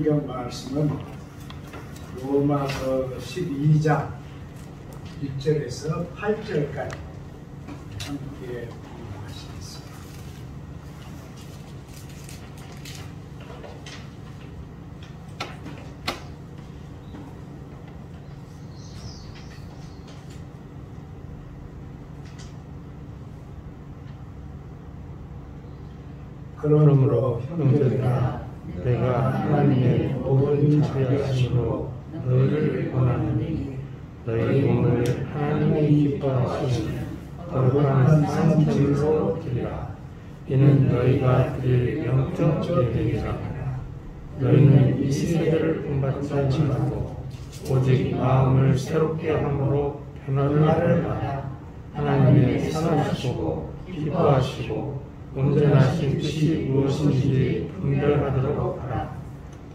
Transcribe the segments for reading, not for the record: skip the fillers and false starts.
성경 말씀은 로마서 12장 1절에서 8절까지 함께 공부하시겠습니다. 그러므로 형제들아, 내가 하나님의 모든 자비하심으로 너희를 권하노니 너희 몸을 하나님이 기뻐하시는 거룩한 산제물로 드리라. 이는 너희가 드릴 영적 예배니라. 너희는 이 세대를 본받지 말고 오직 마음을 새롭게 함으로 변화를 받아 하나님의 선하시고 기뻐하시고 온전하신 뜻이 무엇인지 분별하도록 하라.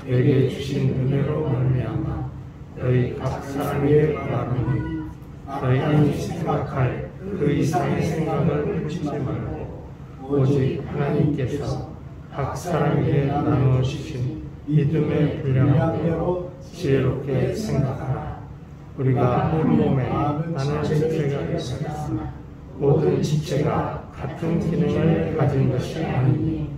내게 주신 은혜로 말미암아 너희 각 사람에게 말하노니 너희는 생각할 그 이상의 생각을 품지 말고 오직 하나님께서 각 사람에게 나누어 주신 믿음의 분량대로 지혜롭게 생각하라. 우리가 한 몸에 많은 지체가 있으나 모든 지체가 같은 기능을 가진 것이 아니니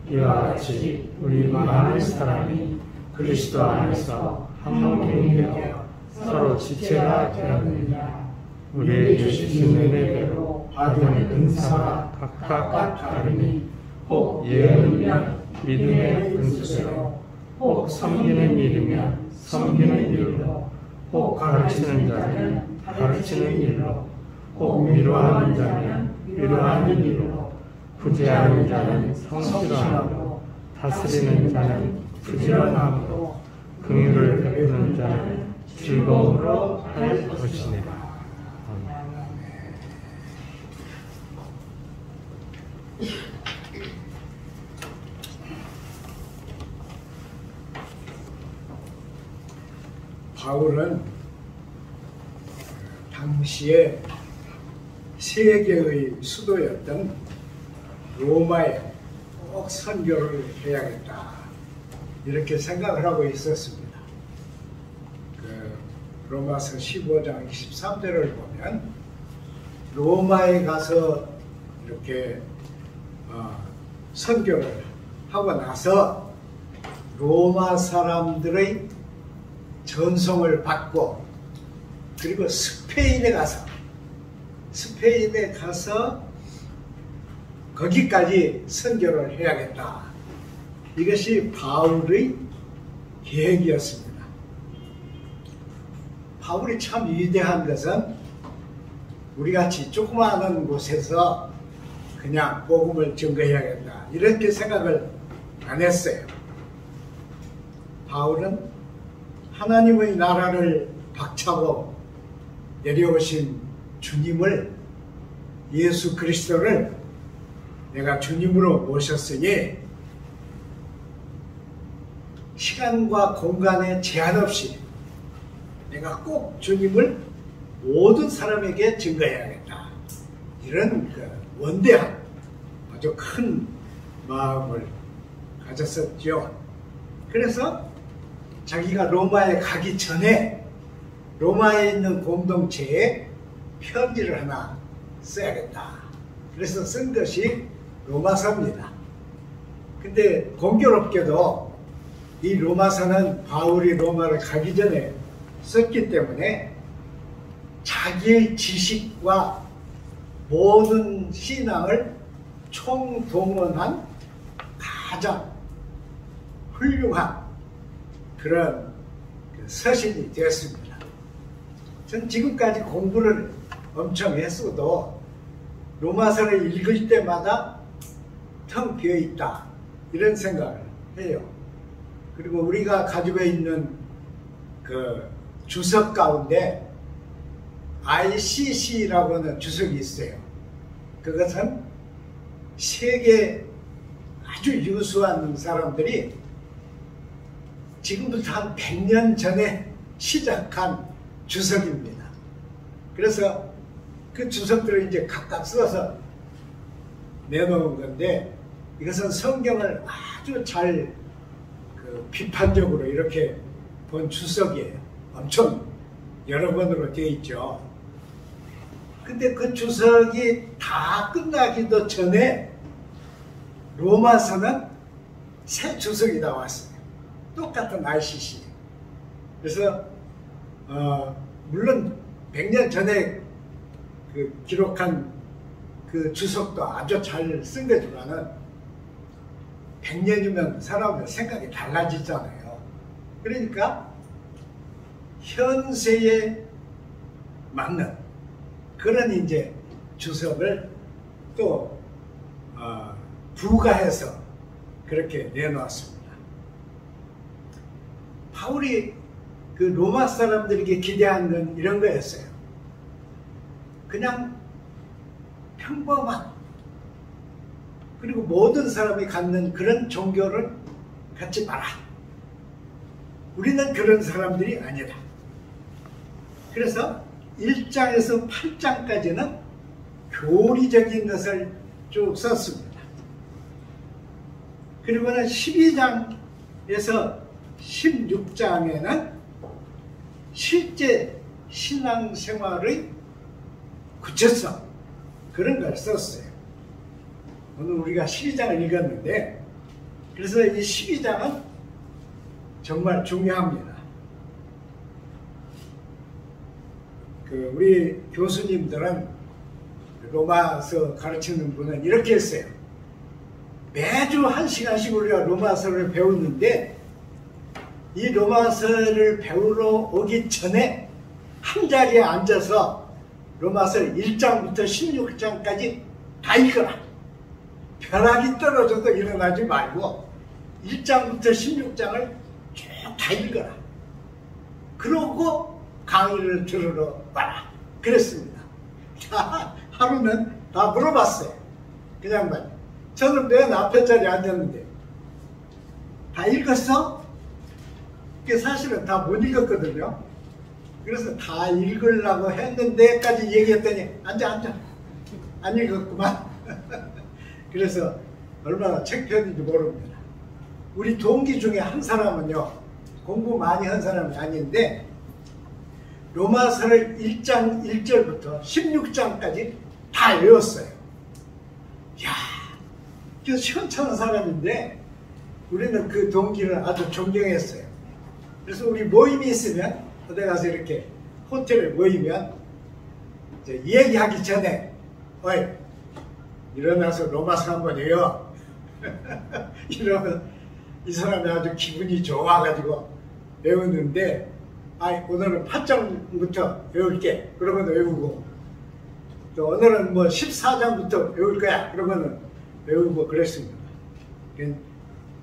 이와 같이 우리 많은 사람이 그리스도 안에서 한 몸이 되어 서로 지체가 되었느니라. 우리에게 주신 은혜대로 받은 은사가 각각 다르니 혹 예언이면 믿음의 은사대로, 혹 섬기는 일이면 섬기는 일로, 혹 가르치는 자는 가르치는 일로, 혹 위로하는 자는 위로하는 일로, 구제하는 자는 성실함으로, 다스리는 자는 부지런함으로, 긍휼을 베푸는 자는 즐거움으로 할 것이니라. 바울은 당시에 세계의 수도였던 로마에 꼭 선교를 해야겠다 이렇게 생각을 하고 있었습니다. 로마서 15장 23절을 보면 로마에 가서 이렇게 선교를 하고 나서 로마 사람들의 전송을 받고 그리고 스페인에 가서 거기까지 선교를 해야겠다. 이것이 바울의 계획이었습니다. 바울이 참 위대한 것은 우리같이 조그마한 곳에서 그냥 복음을 증거해야겠다 이렇게 생각을 안 했어요. 바울은 하나님의 나라를 박차고 내려오신 주님을, 예수 그리스도를 내가 주님으로 모셨으니 시간과 공간에 제한 없이 내가 꼭 주님을 모든 사람에게 증거해야겠다. 이런 원대한 아주 큰 마음을 가졌었죠. 그래서 자기가 로마에 가기 전에 로마에 있는 공동체에 편지를 하나 써야겠다. 그래서 쓴 것이 로마서입니다. 근데 공교롭게도 이 로마서는 바울이 로마를 가기 전에 썼기 때문에 자기의 지식과 모든 신앙을 총동원한 가장 훌륭한 그런 서신이 되었습니다. 전 지금까지 공부를 엄청 했어도 로마서를 읽을 때마다 텅 비어있다 이런 생각을 해요. 그리고 우리가 가지고 있는 그 주석 가운데 ICC라고 하는 주석이 있어요. 그것은 세계 아주 유수한 사람들이 지금부터 한 100년 전에 시작한 주석입니다. 그래서 그 주석들을 이제 각각 써서 내놓은 건데 이것은 성경을 아주 잘 비판적으로 이렇게 본 주석이에요. 엄청 여러 번으로 되어 있죠. 근데 그 주석이 다 끝나기도 전에 로마서는 새 주석이 나왔어요. 똑같은 RCC. 그래서 물론 100년 전에 그 기록한 그 주석도 아주 잘 쓴 거지만은 100년이면 사람의 생각이 달라지잖아요. 그러니까 현세에 맞는 그런 이제 주석을 또 부가해서 그렇게 내놓았습니다. 바울이 그 로마 사람들에게 기대한 건 이런 거였어요. 그냥 평범한, 그리고 모든 사람이 갖는 그런 종교를 갖지 마라. 우리는 그런 사람들이 아니다. 그래서 1장에서 8장까지는 교리적인 것을 쭉 썼습니다. 그리고는 12장에서 16장에는 실제 신앙생활의 구체성, 그런 걸 썼어요. 오늘 우리가 12장을 읽었는데, 그래서 이 12장은 정말 중요합니다. 우리 교수님들은 로마서 가르치는 분은 이렇게 했어요. 매주 1시간씩 우리가 로마서를 배웠는데, 이 로마서를 배우러 오기 전에 한 자리에 앉아서 로마서 1장부터 16장까지 다 읽어라. 벼락이 떨어져도 일어나지 말고 1장부터 16장을 쭉 다 읽어라. 그러고 강의를 들으러 와라. 그랬습니다. 하루는 다 물어봤어요. 그냥 말. 저는 맨 앞에 자리에 앉았는데 다 읽었어? 그게 사실은 다 못 읽었거든요. 그래서 다 읽으려고 했는데까지 얘기했더니 앉아 안 읽었구만. 그래서 얼마나 창피했는지 모릅니다. 우리 동기 중에 한 사람은요, 공부 많이 한 사람이 아닌데 로마서를 1장 1절부터 16장까지 다 외웠어요. 이야, 그 시원찮은 사람인데 우리는 그 동기를 아주 존경했어요. 그래서 우리 모임이 있으면 어디 가서 이렇게 호텔에 모이면 이제 얘기하기 전에 어이 일어나서 로마서 한번 해요. 이러면 이 사람이 아주 기분이 좋아가지고 외우는데, 오늘은 8장부터 외울게. 그러면 외우고, 또 오늘은 뭐 14장부터 외울 거야. 그러면 외우고 그랬습니다.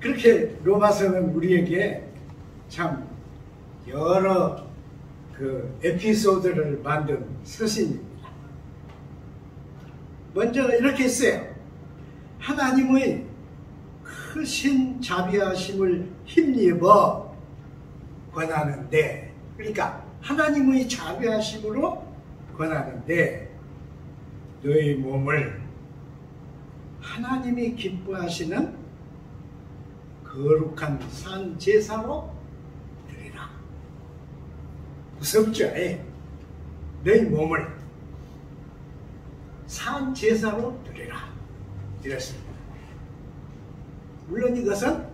그렇게 로마서는 우리에게 참 여러 그 에피소드를 만든 서신입니다. 먼저 이렇게 했어요. 하나님의 크신 자비하심을 힘입어 권하는데, 그러니까 하나님의 자비하심으로 권하는데 너희 몸을 하나님이 기뻐하시는 거룩한 산 제사로 드리라. 무섭죠? 너희 몸을 산 제사로 드리라. 이랬습니다. 물론 이것은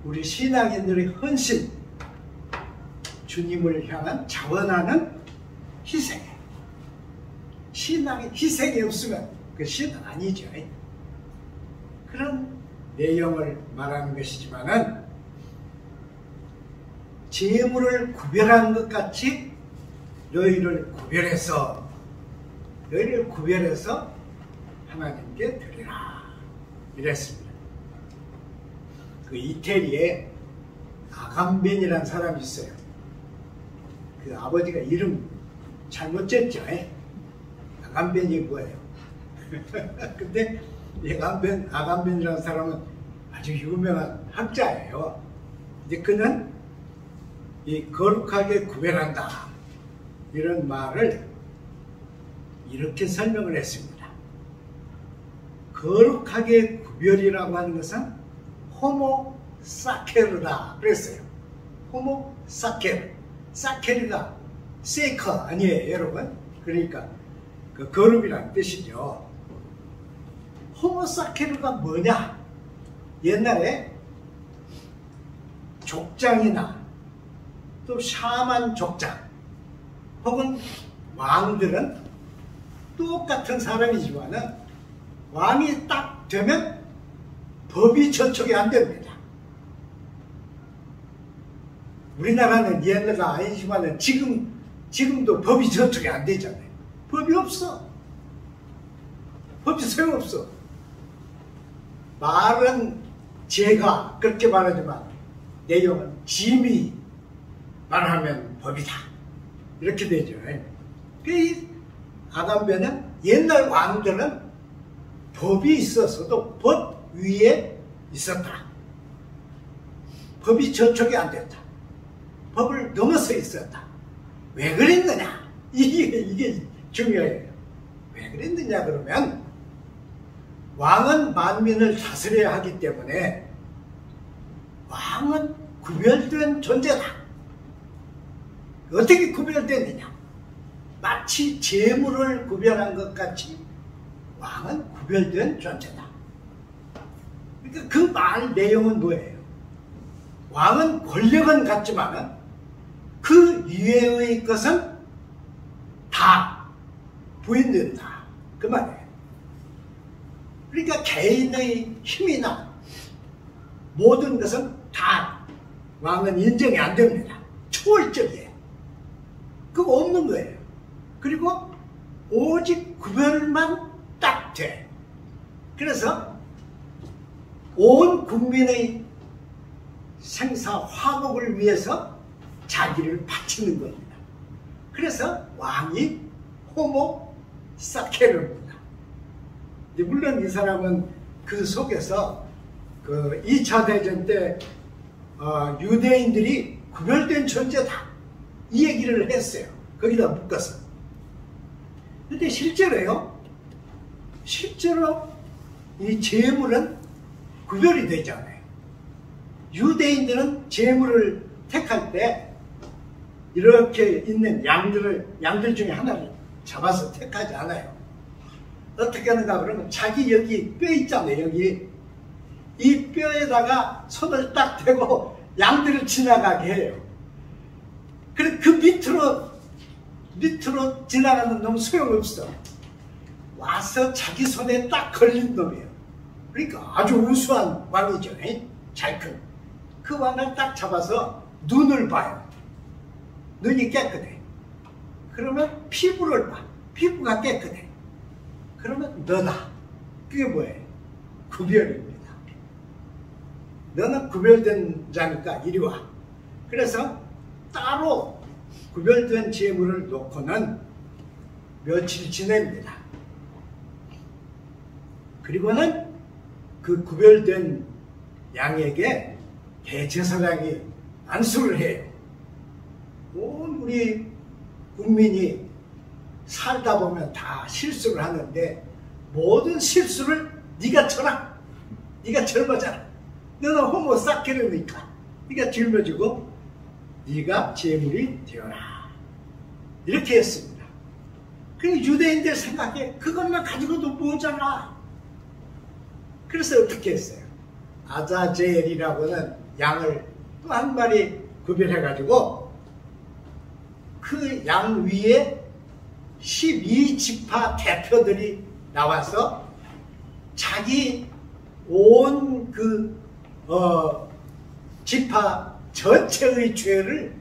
우리 신앙인들의 헌신, 주님을 향한 자원하는 희생. 신앙의 희생이 없으면 그 신은 아니죠. 그런 내용을 말하는 것이지만은 재물을 구별한 것 같이 너희를 구별해서 하나님께 드리라. 이랬습니다. 그 이태리에 아감벤이라는 사람이 있어요. 그 아버지가 이름 잘못 졌죠. 아감벤이 뭐예요? 근데 이 아감벤이라는 사람은 아주 유명한 학자예요. 근데 그는 이 거룩하게 구별한다, 이런 말을 이렇게 설명을 했습니다. 거룩하게 구별이라고 하는 것은 호모 사케르다 그랬어요. 호모 사케르. 사케르가 세이커 아니에요, 여러분. 그러니까 그 거룩이라는 뜻이죠. 호모 사케르가 뭐냐? 옛날에 족장이나 또 샤만 족장 혹은 왕들은 똑같은 사람이지만은 왕이 딱 되면 법이 저촉이 안 됩니다. 우리나라는 옛날가 아니지만은 지금도 법이 저촉이 안 되잖아요. 법이 없어. 법이 소용없어. 말은 제가 그렇게 말하지만 내용은 짐이 말하면 법이다. 이렇게 되죠. 그 아간배는 옛날 왕들은 법이 있었어도 법 위에 있었다. 법이 저촉이 안 됐다. 법을 넘어서 있었다. 왜 그랬느냐? 이게 중요해요. 왜 그랬느냐 그러면 왕은 만민을 다스려야 하기 때문에 왕은 구별된 존재다. 어떻게 구별되느냐? 마치 재물을 구별한 것 같이 왕은 구별된 존재다. 그러니까 그 말 내용은 뭐예요? 왕은 권력은 같지만 그 이외의 것은 다 부인된다. 그 말이에요. 그러니까 개인의 힘이나 모든 것은 다 왕은 인정이 안 됩니다. 초월적이에요. 그거 없는 거예요. 그리고 오직 구별만 딱 돼. 그래서 온 국민의 생사 화목을 위해서 자기를 바치는 겁니다. 그래서 왕이 호모 사케르입니다. 물론 이 사람은 그 속에서 그 2차 대전 때 유대인들이 구별된 존재다. 이 얘기를 했어요. 거기다 묶어서. 근데 실제로요. 실제로 이 재물은 구별이 되잖아요. 유대인들은 재물을 택할 때 이렇게 있는 양들 중에 하나를 잡아서 택하지 않아요. 어떻게 하는가 그러면 자기 여기 뼈 있잖아요. 여기 이 뼈에다가 손을 딱 대고 양들을 지나가게 해요. 그래 그 밑으로 지나가는 놈 소용없어. 와서 자기 손에 딱 걸린 놈이에요. 그러니까 아주 우수한 왕이죠. 잘 큰. 그 왕을 딱 잡아서 눈을 봐요. 눈이 깨끗해. 그러면 피부를 봐. 피부가 깨끗해. 그러면 너다. 그게 뭐예요? 구별입니다. 너는 구별된 자니까 이리 와. 그래서 따로 구별된 재물을 놓고는 며칠 지냅니다. 그리고는 그 구별된 양에게 대제사장이 안수를 해요. 온 우리 국민이 살다 보면 다 실수를 하는데 모든 실수를 네가 쳐라. 네가 짊어져라. 너는 호모 사케르니까 네가 짊어지고 네가 재물이 되어라. 이렇게 했습니다. 그 유대인들 생각에 그것만 가지고도 뭐잖아. 그래서 어떻게 했어요? 아자젤이라고는 양을 또 한 마리 구별해가지고 그 양 위에 12지파 대표들이 나와서 자기 온 지파 전체의 죄를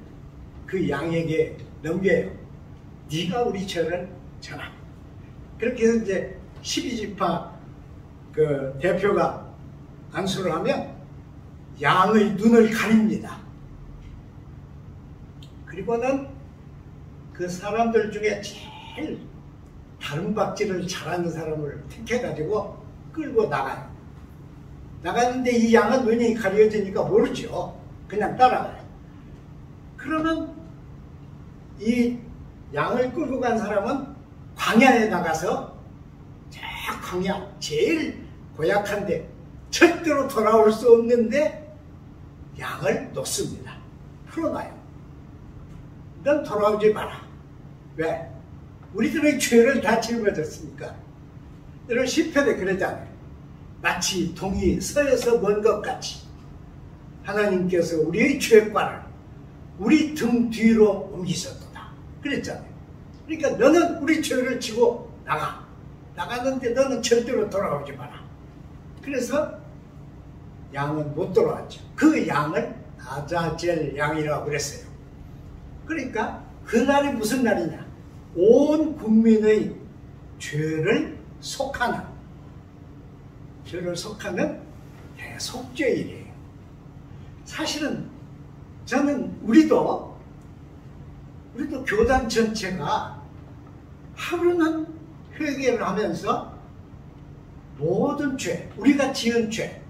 그 양에게 넘겨요. 네가 우리 죄를 져라. 그렇게 해서 이제 12지파 그 대표가 안수를 하면 양의 눈을 가립니다. 그리고는 그 사람들 중에 제일 다른박질을 잘하는 사람을 택해가지고 끌고 나가요. 나가는데 이 양은 눈이 가려지니까 모르죠. 그냥 따라가요. 그러면 이 양을 끌고 간 사람은 광야에 나가서 저 광야 제일 고약한데 절대로 돌아올 수 없는데 양을 놓습니다. 풀어놔요. 넌 돌아오지 마라. 왜? 우리들의 죄를 다 짊어졌으니까. 여러분 시편에 그러잖아요. 마치 동이 서에서 먼 것 같이 하나님께서 우리의 죄과를 우리 등 뒤로 옮기셨도다. 그랬잖아요. 그러니까 너는 우리 죄를 지고 나가는데 너는 절대로 돌아오지 마라. 그래서 양은 못 돌아왔죠. 그 양을 아자젤 양이라고 그랬어요. 그러니까 그날이 무슨 날이냐? 온 국민의 죄를 속하는 대속죄일이에요. 사실은 저는 우리도 교단 전체가 하루는 회개를 하면서 모든 죄, 우리가 지은 죄,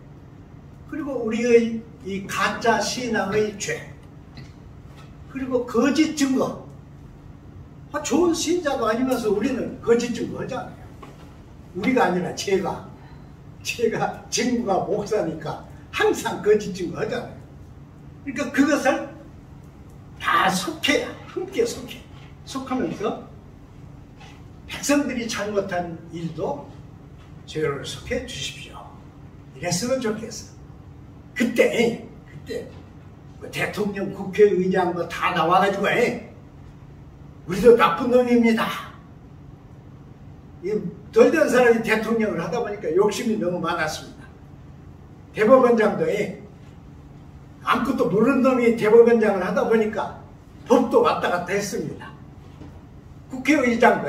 그리고 우리의 이 가짜 신앙의 죄, 그리고 거짓 증거, 좋은 신자도 아니면서 우리는 거짓 증거 하잖아요. 우리가 아니라 제가 친구가 목사니까 항상 거짓 증거 하잖아요. 그러니까 그것을 다 함께 속하면서 백성들이 잘못한 일도 죄를 속해 주십시오. 이랬으면 좋겠어. 그때 뭐 대통령, 국회의장 뭐 다 나와가지고 우리도 나쁜 놈입니다. 덜 된 사람이 대통령을 하다 보니까 욕심이 너무 많았습니다. 대법원장도 아무것도 모르는 놈이 대법원장을 하다 보니까 법도 왔다 갔다 했습니다. 국회의장도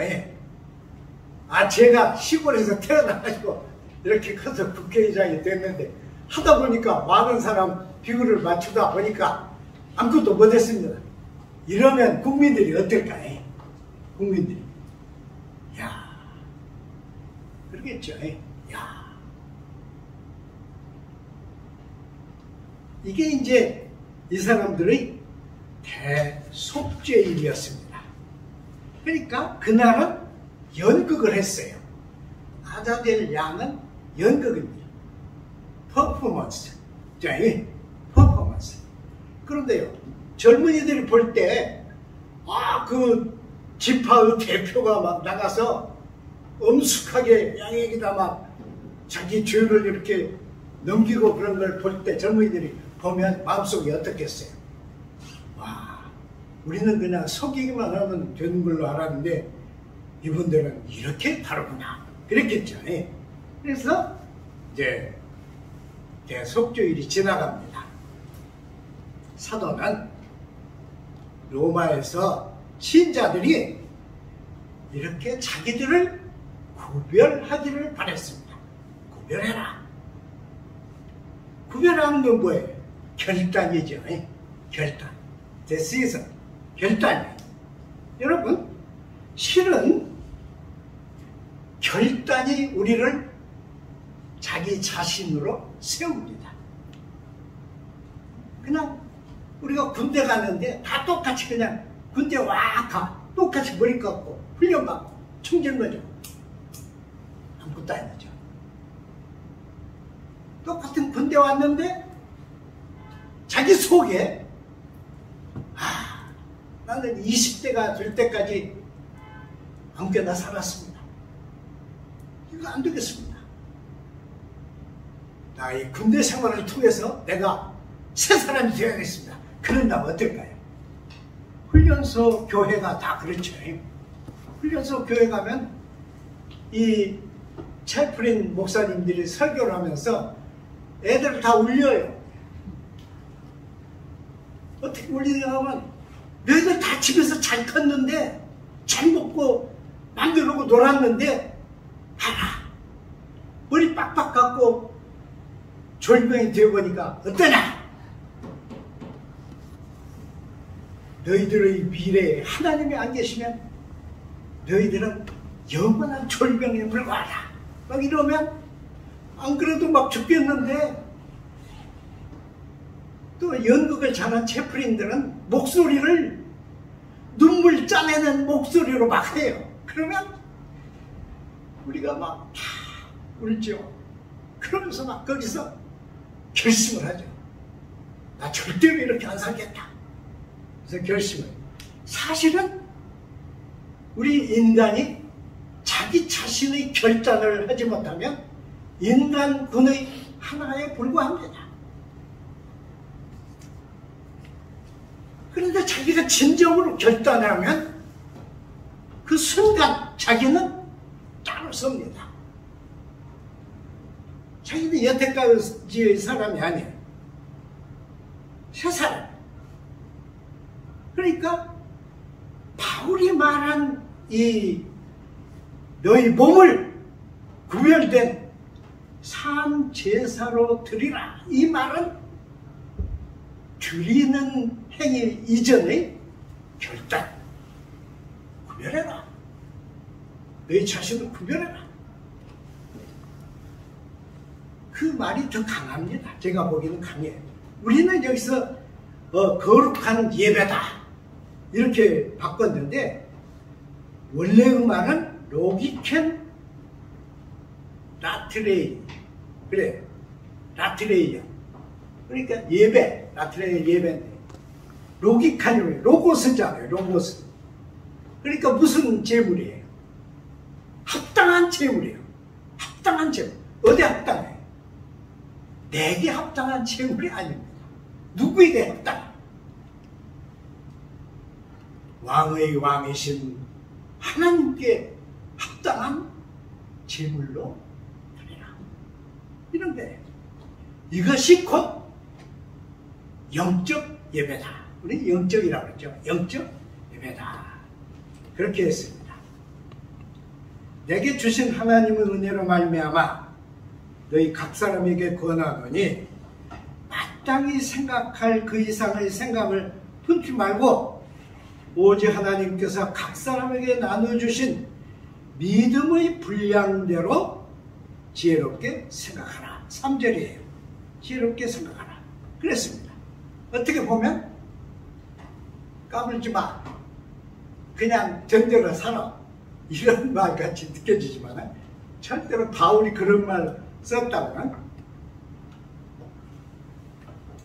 제가 시골에서 태어나가지고 이렇게 커서 국회의장이 됐는데 하다 보니까 많은 사람 비율을 맞추다 보니까 아무것도 못했습니다. 이러면 국민들이 어떨까? 국민들이 그러겠죠. 이게 이제 이 사람들의 대속죄일이었습니다. 그러니까 그날은 연극을 했어요. 아자젤 양은 연극입니다. 퍼포먼스. 퍼포먼스. 그런데요, 젊은이들이 볼 때, 그 지파의 대표가 막 나가서 엄숙하게 양에게다 막 자기 죄를 이렇게 넘기고 그런 걸 볼 때 젊은이들이 보면 마음속이 어떻겠어요? 우리는 그냥 속이기만 하면 되는 걸로 알았는데 이분들은 이렇게 다르구나. 그랬겠죠. 그래서 이제 대속죄일이 지나갑니다. 사도는 로마에서 신자들이 이렇게 자기들을 구별하기를 바랬습니다. 구별해라. 구별하는 건 뭐예요? 결단이죠. 결단. 데시전. 결단이에요. 여러분, 실은 결단이 우리를 자기 자신으로 세웁니다. 그냥 우리가 군대 가는데 다 똑같이 그냥 군대 와 가. 똑같이 머리 깎고 훈련 받고 총질 거죠. 아무것도 아니죠. 똑같은 군대 왔는데 자기 속에 나는 20대가 될 때까지 아무개나 살았습니다. 이거 안 되겠습니다. 이 군대 생활을 통해서 내가 새 사람이 되어야겠습니다. 그런다면 어떨까요? 훈련소 교회가 다 그렇죠. 훈련소 교회 가면 이 채플린 목사님들이 설교를 하면서 애들을 다 울려요. 어떻게 울리냐 하면 너희들 다 집에서 잘 컸는데 잘 먹고 만들고 놀았는데 봐라. 머리 빡빡 깎고 졸병이 되어보니까 어떠냐? 너희들의 미래에 하나님이 안 계시면 너희들은 영원한 졸병에 불과하다. 막 이러면 안 그래도 막 죽겠는데 또 연극을 잘한 채플린들은 목소리를 눈물 짜내는 목소리로 막 해요. 그러면 우리가 막 다 울죠. 그러면서 막 거기서 결심을 하죠. 나 절대로 이렇게 안 살겠다. 그래서 결심을. 사실은 우리 인간이 자기 자신의 결단을 하지 못하면 인간군의 하나에 불과합니다. 그런데 자기가 진정으로 결단하면 그 순간 자기는 따로 섭니다. 자기는 여태까지의 사람이 아니에요. 새 사람. 그러니까 바울이 말한 이 너희 몸을 구별된 산 제사로 드리라. 이 말은 드리는 행위 이전의 결단. 구별해라. 너희 자신을 구별해라. 그 말이 더 강합니다. 제가 보기에는 강해요. 우리는 여기서 거룩한 예배다 이렇게 바꿨는데 원래의 말은 로기켄 라트레이. 그래, 라트레이야. 그러니까 예배, 라트레이 예배인데 로기칸이 로고스잖아요. 로고스. 그러니까 무슨 제물이에요? 합당한 제물이에요. 합당한 제물. 어디 합당해? 내게 합당한 제물이 아닙니다. 누구에게 합당해? 왕의 왕이신 하나님께 합당한 제물로 드리라. 이런데 이것이 곧 영적 예배다. 우리 영적이라고 그랬죠. 영적 예배다. 그렇게 했습니다. 내게 주신 하나님의 은혜로 말미암아 너희 각 사람에게 권하노니 마땅히 생각할 그 이상의 생각을 품지 말고 오직 하나님께서 각 사람에게 나눠주신 믿음의 분량대로 지혜롭게 생각하라. 3절이에요. 지혜롭게 생각하라. 그랬습니다. 어떻게 보면 까불지 마. 그냥 전대로 살아. 이런 말같이 느껴지지만 절대로 바울이 그런 말 썼다고는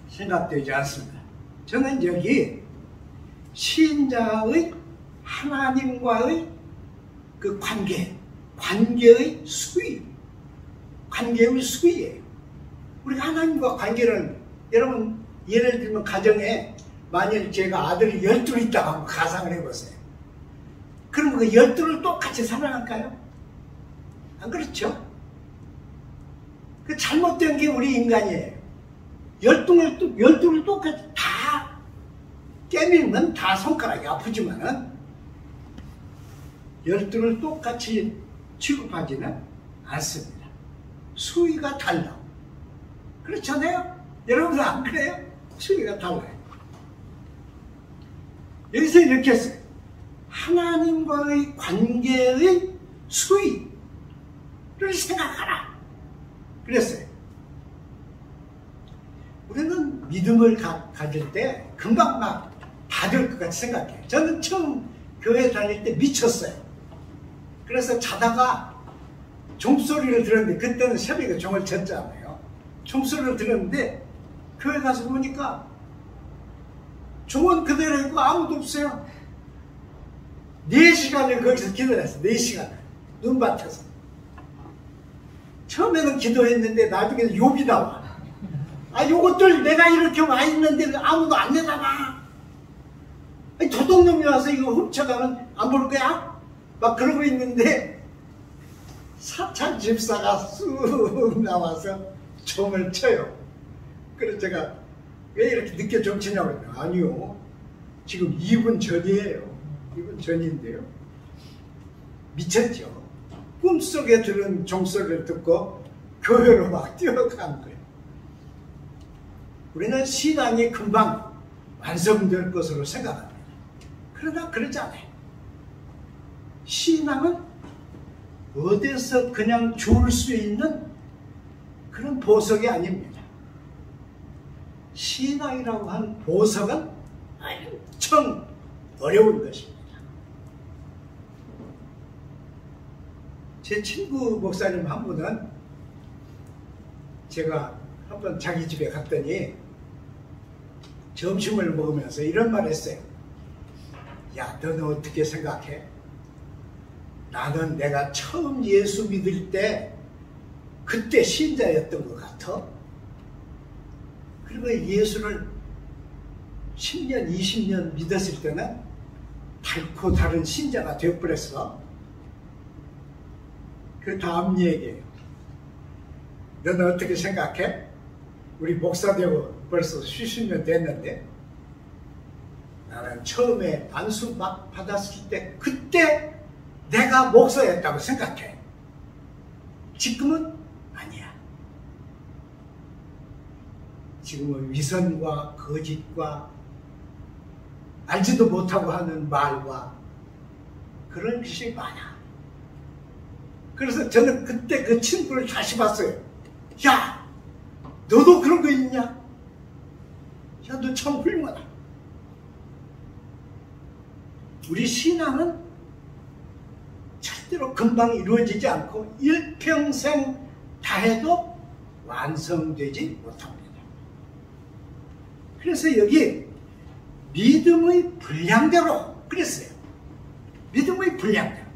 생각되지 않습니다. 저는 여기 신자의 하나님과의 그 관계의 수위, 관계의 수위예요. 우리가 하나님과 관계를, 여러분 예를 들면 가정에 만일 제가 아들이 12 있다고 한번 가상을 해보세요. 그럼 그 12를 똑같이 사랑할까요? 안 그렇죠? 그 잘못된 게 우리 인간이에요. 12를 똑같이 다 깨밀면 다 손가락이 아프지만은 12를 똑같이 취급하지는 않습니다. 수위가 달라. 그렇잖아요? 여러분들 안 그래요? 수위가 달라요. 여기서 이렇게 했어요. 하나님과의 관계의 수위를 생각하라. 그랬어요. 우리는 믿음을 가질 때 금방 막 다 될 것 같이 생각해요. 저는 처음 교회 다닐 때 미쳤어요. 그래서 자다가 종소리를 들었는데, 그때는 새벽에 종을 쳤잖아요. 종소리를 들었는데 교회 가서 보니까 종은 그대로 있고 아무도 없어요. 4시간을 거기서 기도했어요. 4시간을 눈밭에서. 처음에는 기도했는데 나중에 욕이 나와. 아, 요것들 내가 이렇게 와 있는데 아무도 안 내다가, 아니, 도둑놈이 와서 이거 훔쳐가면 안 볼 거야? 막 그러고 있는데 사찰 집사가 쑥 나와서 종을 쳐요. 그래서 제가 왜 이렇게 늦게 종 치냐고 그랬더니, 아니요, 지금 2분 전이에요. 2분 전인데요. 미쳤죠. 꿈속에 들은 종소리를 듣고 교회로 막 뛰어간 거예요. 우리는 신앙이 금방 완성될 것으로 생각합니다. 그러나 그러지 않아요. 신앙은 어디서 그냥 줄 수 있는 그런 보석이 아닙니다. 신앙이라고 하는 보석은 엄청 어려운 것입니다. 제 친구 목사님 한 분은 제가 한번 자기 집에 갔더니 점심을 먹으면서 이런 말 했어요. 야, 너는 어떻게 생각해? 나는 내가 처음 예수 믿을 때 그때 신자였던 것 같아. 그리고 예수를 10년, 20년 믿었을 때는 달고 다른 신자가 되어버렸어. 그 다음 얘기예요. 너는 어떻게 생각해? 우리 목사 되고 벌써 수십 년 됐는데 나는 처음에 안수 막 받았을 때 그때 내가 목사였다고 생각해. 지금은 아니야. 지금은 위선과 거짓과 알지도 못하고 하는 말과 그런 것이 많아. 그래서 저는 그때 그 친구를 다시 봤어요. 야, 너도 그런 거 있냐? 야, 너 참 훌륭하다. 우리 신앙은 절대로 금방 이루어지지 않고 일평생 다해도 완성되지 못합니다. 그래서 여기 믿음의 분량대로 그랬어요. 믿음의 분량대로.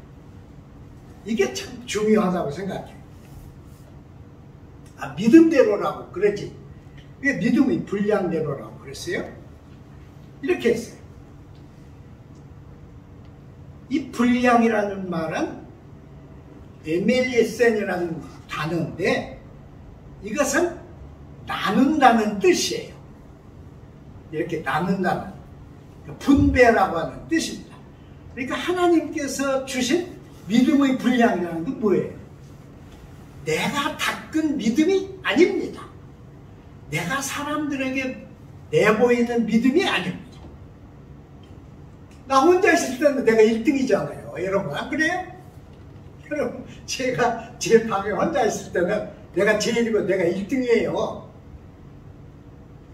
이게 참 중요하다고 생각해요. 아, 믿음대로라고 그러지. 왜 믿음의 분량대로라고 그랬어요? 이렇게 했어요. 이 분량이라는 말은 에멜리센이라는 단어인데 이것은 나눈다는 뜻이에요. 이렇게 나눈다는 분배라고 하는 뜻입니다. 그러니까 하나님께서 주신 믿음의 분량이라는 건 뭐예요? 내가 닦은 믿음이 아닙니다. 내가 사람들에게 내보이는 믿음이 아닙니다. 나 혼자 있을 때는 내가 1등이잖아요. 여러분, 안 그래요? 여러분, 제가 제 방에 혼자 있을 때는 내가 제일이고 내가 1등이에요.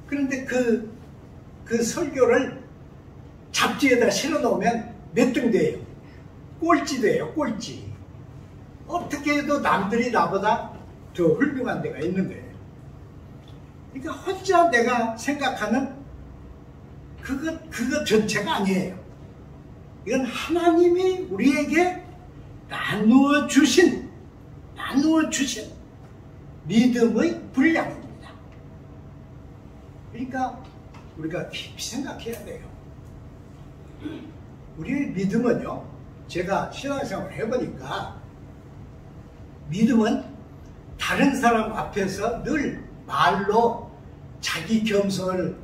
그런데 그 설교를 잡지에다 실어 놓으면 몇 등 돼요? 꼴찌 돼요, 꼴찌. 어떻게 해도 남들이 나보다 더 훌륭한 데가 있는 거예요. 그러니까 혼자 내가 생각하는 그것 전체가 아니에요. 이건 하나님이 우리에게 나누어 주신 믿음의 분량입니다. 그러니까 우리가 깊이 생각해야 돼요. 우리의 믿음은요, 제가 신앙생활을 해보니까 믿음은 다른 사람 앞에서 늘 말로 자기 겸손을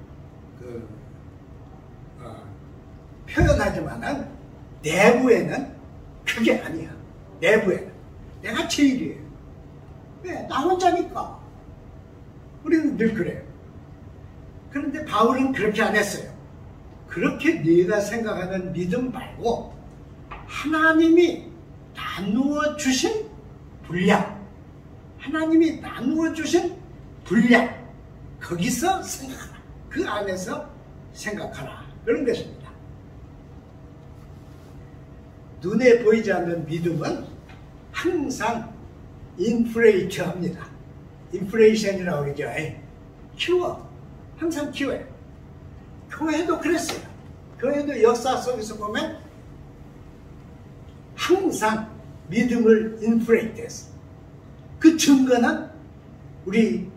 표현하지만은 내부에는 그게 아니야. 내부에는 내가 제일이에요. 왜? 나 혼자니까. 우리는 늘 그래요. 그런데 바울은 그렇게 안 했어요. 그렇게 네가 생각하는 믿음 말고 하나님이 나누어 주신 분량, 하나님이 나누어 주신 분량, 거기서 생각하라. 그 안에서 생각하라. 그런 것입니다. 눈에 보이지 않는 믿음은 항상 인플레이트 합니다. 인플레이션이라고 그러죠. 키워. 항상 키워요. 교회도 그랬어요. 교회도 역사 속에서 보면 항상 믿음을 인플레이트 했어요. 그 증거는 우리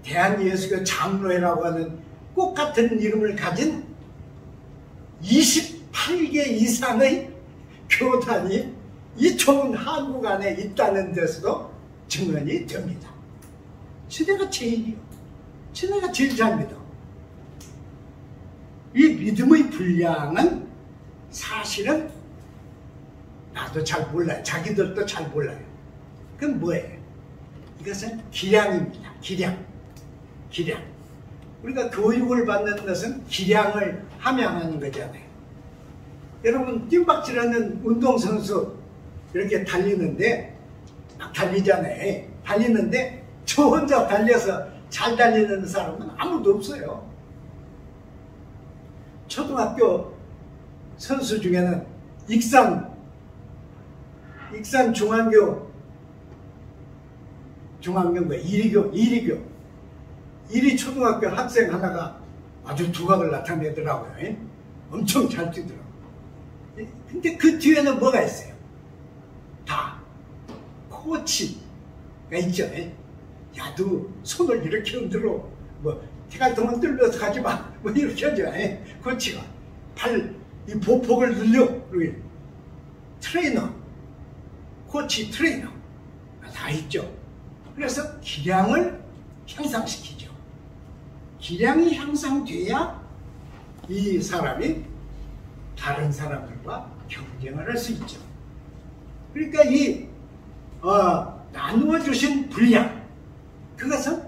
대한예수교 장로회라고 하는 꽃 같은 이름을 가진 28개 이상의 교단이 이 좁은 한국 안에 있다는 데서도 증언이 됩니다. 지네가 제일이요. 지네가 제일 잘 믿어. 이 믿음의 분량은 사실은 나도 잘 몰라요. 자기들도 잘 몰라요. 그건 뭐예요? 이것은 기량입니다. 기량. 우리가 교육을 받는 것은 기량을 함양하는 거잖아요. 여러분, 뜀박질하는 운동선수 이렇게 달리는데 막 달리잖아요. 달리는데 저 혼자 달려서 잘 달리는 사람은 아무도 없어요. 초등학교 선수 중에는 익산 중앙교인가 1위 초등학교 학생 하나가 아주 두각을 나타내더라고요. 예? 엄청 잘 뛰더라고요. 예? 근데 그 뒤에는 뭐가 있어요? 다 코치가 있죠. 예? 야도 손을 이렇게 흔들어, 뭐 대갈통은 뚫려서 가지마, 뭐 이렇게 하죠. 예? 코치가 이 보폭을 늘려, 그리고 트레이너, 코치 트레이너 다 있죠. 그래서 기량을 향상시키죠. 기량이 향상돼야 이 사람이 다른 사람들과 경쟁을 할 수 있죠. 그러니까 이 나누어 주신 분량, 그것은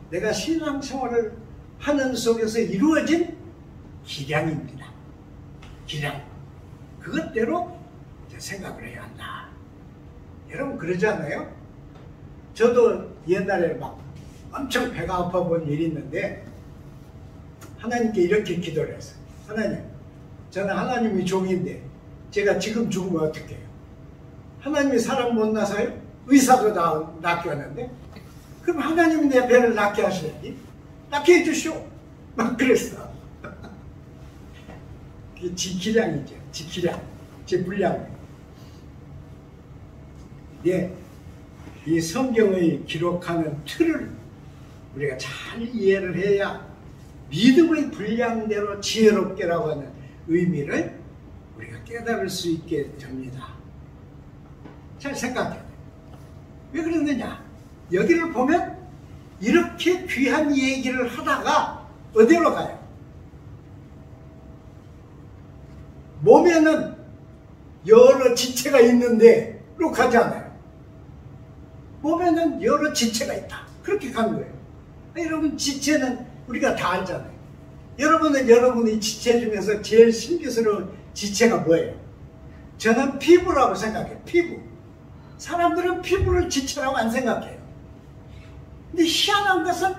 내가 신앙생활을 하는 속에서 이루어진 기량입니다. 기량. 그것대로 생각을 해야 한다. 여러분 그러지 않아요? 저도 옛날에 막 엄청 배가 아파 본 일이 있는데 하나님께 이렇게 기도를 했어요. 하나님, 저는 하나님이 종인데 제가 지금 죽으면 어떻게 해요? 하나님이 사람 못 나서요? 의사도 낫게 하는데 그럼 하나님이 내 배를 낫게 하셔야지. 낫게 해주시오. 막 그랬어. 그게 지 기량이죠. 지 기량. 제 분량. 예, 이 성경의 기록하는 틀을 우리가 잘 이해를 해야 믿음의 분량대로 지혜롭게라고 하는 의미를 우리가 깨달을 수 있게 됩니다. 잘 생각해요. 왜 그러느냐? 여기를 보면 이렇게 귀한 얘기를 하다가 어디로 가요? 몸에는 여러 지체가 있는데로 가지 않아요. 몸에는 여러 지체가 있다. 그렇게 가는 거예요. 여러분, 지체는 우리가 다 알잖아요. 여러분은 여러분의 지체 중에서 제일 신비스러운 지체가 뭐예요? 저는 피부라고 생각해요. 피부. 사람들은 피부를 지체라고 안 생각해요. 근데 희한한 것은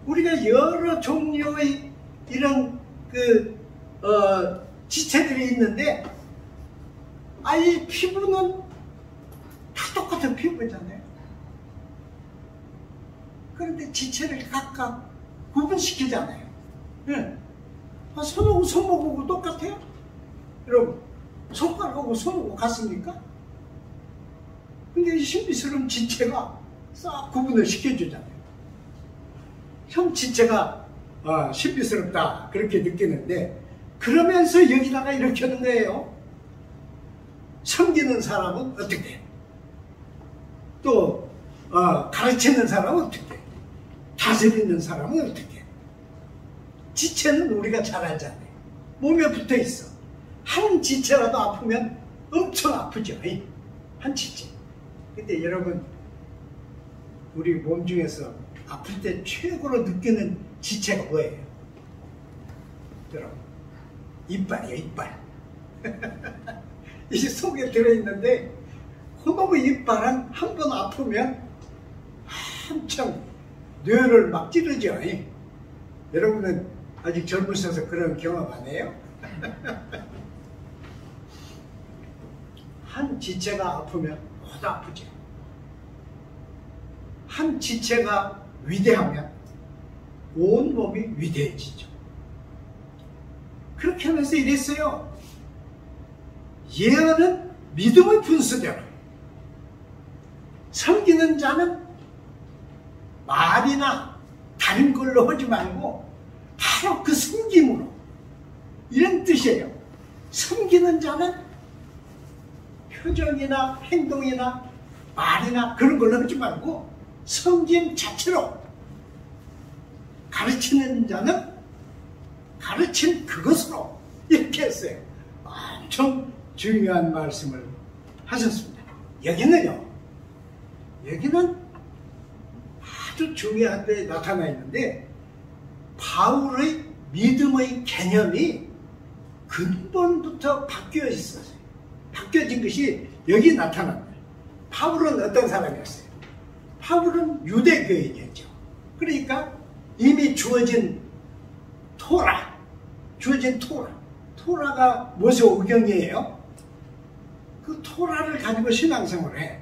우리가 여러 종류의 이런 지체들이 있는데 이 피부는 다 똑같은 피부잖아요. 그런데 지체를 각각 구분시키잖아요. 네. 손하고 손목하고 똑같아요? 여러분, 손가락하고 손하고 같습니까? 근데 이 신비스러운 지체가 싹 구분을 시켜주잖아요. 형 지체가 신비스럽다 그렇게 느끼는데 그러면서 여기다가 이렇게 하는 거예요. 섬기는 사람은 어떻게 돼? 또 가르치는 사람은 어떻게 돼? 다스리는 사람은 어떻게 돼? 지체는 우리가 잘 알잖아요. 몸에 붙어 있어. 한 지체라도 아프면 엄청 아프죠. 한 지체. 근데 여러분, 우리 몸 중에서 아플 때 최고로 느끼는 지체가 뭐예요? 여러분, 이빨이에요. 이빨. 이 속에 들어있는데 그놈의 이빨은 한 번 아프면 한참 뇌를 막 찌르죠. 여러분은 아직 젊으셔서 그런 경험 안 해요? 한 지체가 아프면 모두 아프죠. 한 지체가 위대하면 온 몸이 위대해지죠. 그렇게 하면서 이랬어요. 예언은 믿음의 분수대로, 섬기는 자는 말이나 다른 걸로 하지 말고 바로 그 섬김으로, 이런 뜻이에요. 섬기는 자는 표정이나 행동이나 말이나 그런 걸로 하지 말고 섬김 자체로, 가르치는 자는 가르친 그것으로, 이렇게 했어요. 엄청 중요한 말씀을 하셨습니다. 여기는요, 여기는 아주 중요한 데 나타나 있는데 바울의 믿음의 개념이 근본부터 바뀌어 있었어요. 바뀌어진 것이 여기 나타납니다. 바울은 어떤 사람이었어요? 바울은 유대교인이었죠. 그러니까 이미 주어진 토라가 모세오경이에요. 그 토라를 가지고 신앙생활을 해.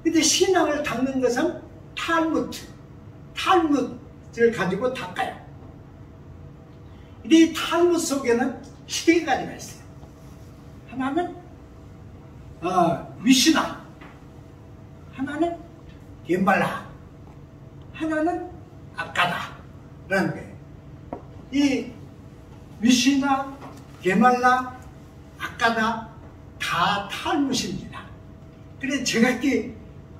근데 신앙을 닦는 것은 탈무드를 가지고 닦아요. 이 탈무 속에는 세 가지가 있어요. 하나는 미시나, 하나는 겐말라, 하나는 아까다라는 거예요. 이 미시나, 겐말라, 아까다 다 탈무십니다. 그래서 제각기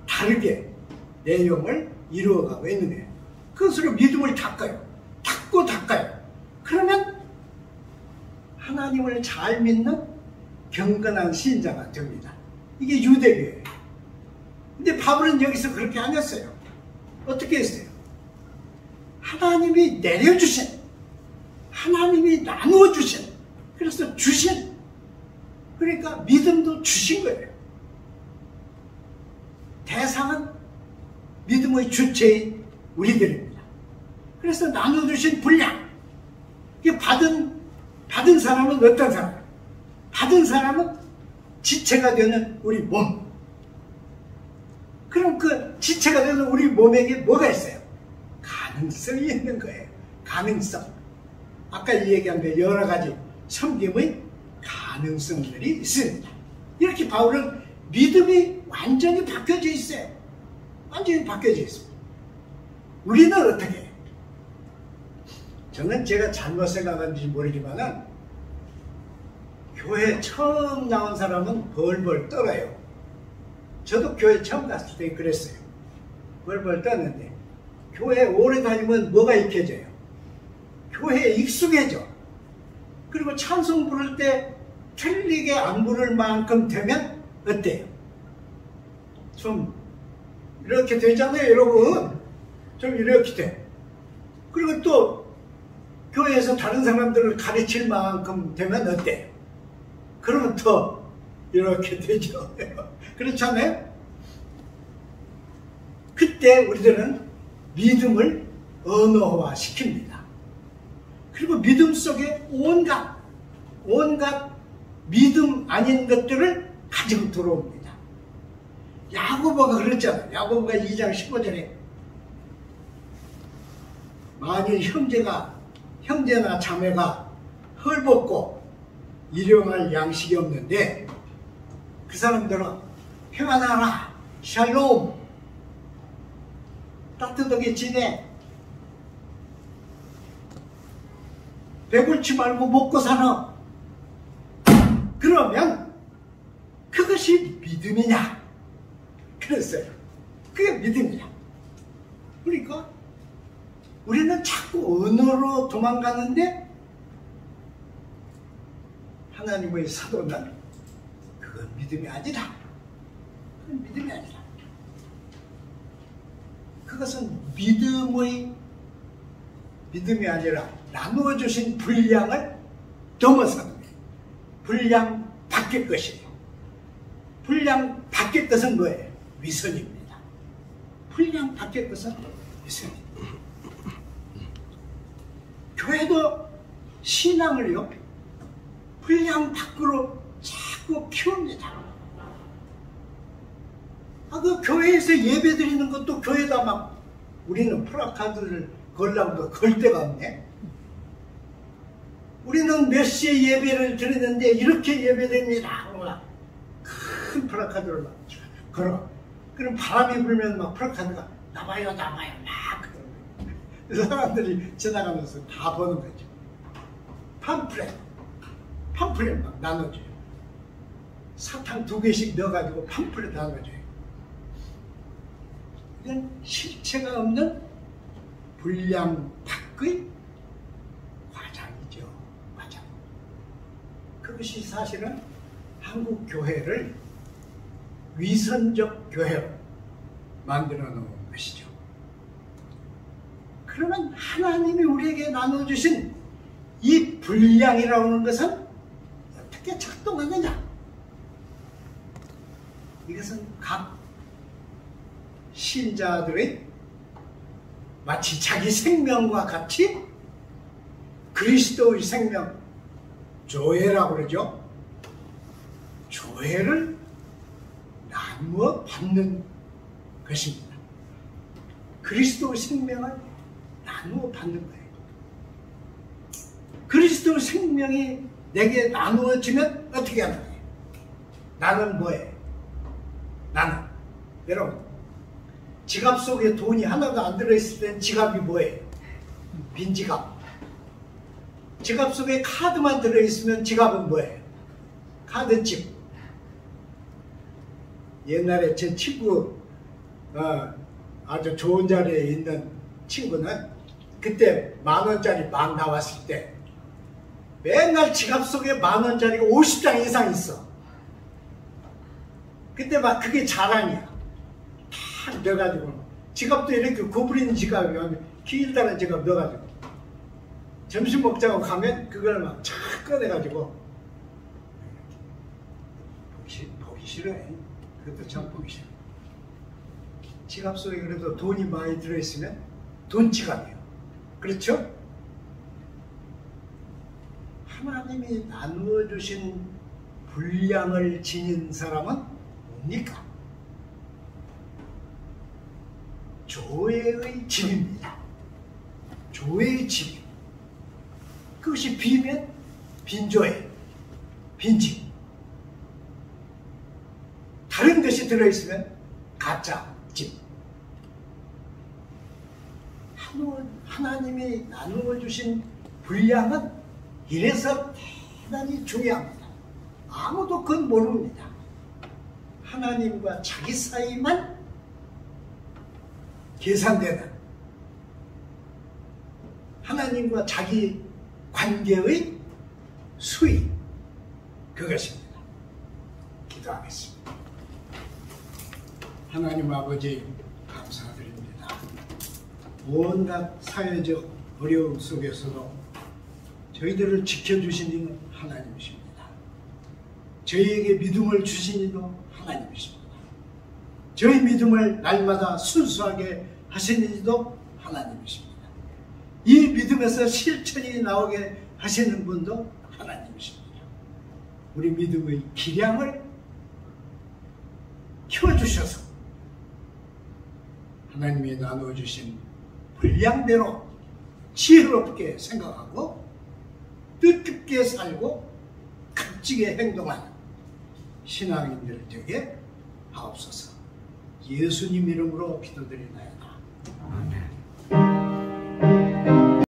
다르게 내용을 이루어가고 있는 거예요. 그것으로 믿음을 닦아요. 닦아요. 그러면 하나님을 잘 믿는 경건한 신자가 됩니다. 이게 유대교예요. 근데 바울은 여기서 그렇게 안 했어요. 어떻게 했어요? 하나님이 내려주신, 하나님이 나누어 주신, 그래서 주신, 그러니까 믿음도 주신 거예요. 대상은 믿음의 주체인 우리들입니다. 그래서 나눠주신 분량, 받은 사람은 어떤 사람? 받은 사람은 지체가 되는 우리 몸. 그럼 그 지체가 되는 우리 몸에게 뭐가 있어요? 가능성이 있는 거예요. 가능성. 아까 이 얘기한 게 여러 가지 섬김의 가능성들이 있습니다. 이렇게 바울은 믿음이 완전히 바뀌어져 있어요. 완전히 바뀌어져 있습니다. 우리는 어떻게 해요? 저는 제가 잘못 생각하는지 모르지만은 교회 처음 나온 사람은 벌벌 떨어요. 저도 교회 처음 갔을 때 그랬어요. 벌벌 떴는데 교회 오래 다니면 뭐가 익혀져요? 교회에 익숙해져. 그리고 찬송 부를 때 틀리게 안 부를 만큼 되면 어때요? 좀 이렇게 되잖아요, 여러분. 좀 이렇게 돼. 그리고 또 교회에서 다른 사람들을 가르칠 만큼 되면 어때요? 그러면 더 이렇게 되죠. 그렇잖아요? 그때 우리들은 믿음을 언어화 시킵니다. 그리고 믿음 속에 온갖 믿음 아닌 것들을 가지고 들어옵니다. 야고보가 그랬잖아요. 야고보가 2장 15절에 만일 형제나 자매가 헐벗고 일용할 양식이 없는데 그 사람들은 평안하라, 샬롬, 따뜻하게 지내, 배불지 말고 먹고 사는, 그러면 그것이 믿음이냐? 그랬어요. 그게 믿음이냐? 그러니까 우리는 자꾸 언어로 도망가는데 하나님의 사도는 그건 믿음이 아니라, 그건 믿음이 아니라, 그것은 믿음이 아니라 나누어 주신 분량을 넘어서는 거예요. 분량 밖의 것이에요. 분량 밖의 것은 뭐예요? 위선입니다. 분량 밖의 것은 위선입니다. 교회도 신앙을요, 분량 밖으로 자꾸 키웁니다. 그 교회에서 예배 드리는 것도 교회다 막, 우리는 플래카드를 걸라고 걸 데가 없네. 우리는 몇 시에 예배를 드리는데 이렇게 예배됩니다. 큰 플래카드를 막 걸어. 그럼 바람이 불면 막 플래카드가 나와요 막 그 사람들이 지나가면서 다 보는 거죠. 팜플렛 막 나눠줘요. 사탕 2개씩 넣어가지고 팜플렛 나눠줘요. 이건 실체가 없는 분량 밖의 과장이죠. 과장. 그것이 사실은 한국 교회를 위선적 교회로 만들어 놓은 것이죠. 그러면 하나님이 우리에게 나눠주신 이 분량이라고 하는 것은 어떻게 작동하느냐? 이것은 각 신자들의 마치 자기 생명과 같이 그리스도의 생명, 조회라고 그러죠. 조회를 나누어 받는 것입니다. 그리스도의 생명을 나누어 받는 거예요. 그리스도 생명이 내게 나누어지면 어떻게 하는 거예요? 나는 뭐예요? 나는 여러분 지갑 속에 돈이 하나도 안 들어있을 땐 지갑이 뭐예요? 빈 지갑. 지갑 속에 카드만 들어있으면 지갑은 뭐예요? 카드집. 옛날에 제 친구 아주 좋은 자리에 있는 친구는 그때 10,000원짜리 막 나왔을 때 맨날 지갑 속에 10,000원짜리가 50장 이상 있어. 그때 막 그게 자랑이야. 탁 넣어가지고 지갑도 이렇게 구부리는 지갑이 길다란 지갑 넣어가지고 점심 먹자고 가면 그걸 막 착 꺼내가지고 보기 싫어해. 그것도 참 보기 싫어. 지갑 속에 그래도 돈이 많이 들어있으면 돈 지갑이에요. 그렇죠? 하나님이 나누어 주신 분량을 지닌 사람은 뭡니까? 조회의 짐입니다. 조회의 짐. 그것이 비면 빈조회, 빈짐. 다른 것이 들어있으면 가짜 짐. 하나님이 나누어 주신 분량은 이래서 대단히 중요합니다. 아무도 그건 모릅니다. 하나님과 자기 사이만 계산되는 하나님과 자기 관계의 수익, 그것입니다. 기도하겠습니다. 하나님 아버지 감사드립니다. 온갖 사회적 어려움 속에서도 저희들을 지켜주신 이는 하나님이십니다. 저희에게 믿음을 주신 이도 하나님이십니다. 저희 믿음을 날마다 순수하게 하시는 이도 하나님이십니다. 이 믿음에서 실천이 나오게 하시는 분도 하나님이십니다. 우리 믿음의 기량을 키워주셔서 하나님이 나누어주신 분량대로 지혜롭게 생각하고 뜻깊게 살고 값지게 행동하는 신앙인들 되게 하옵소서. 예수님 이름으로 기도드리나이다. 아멘.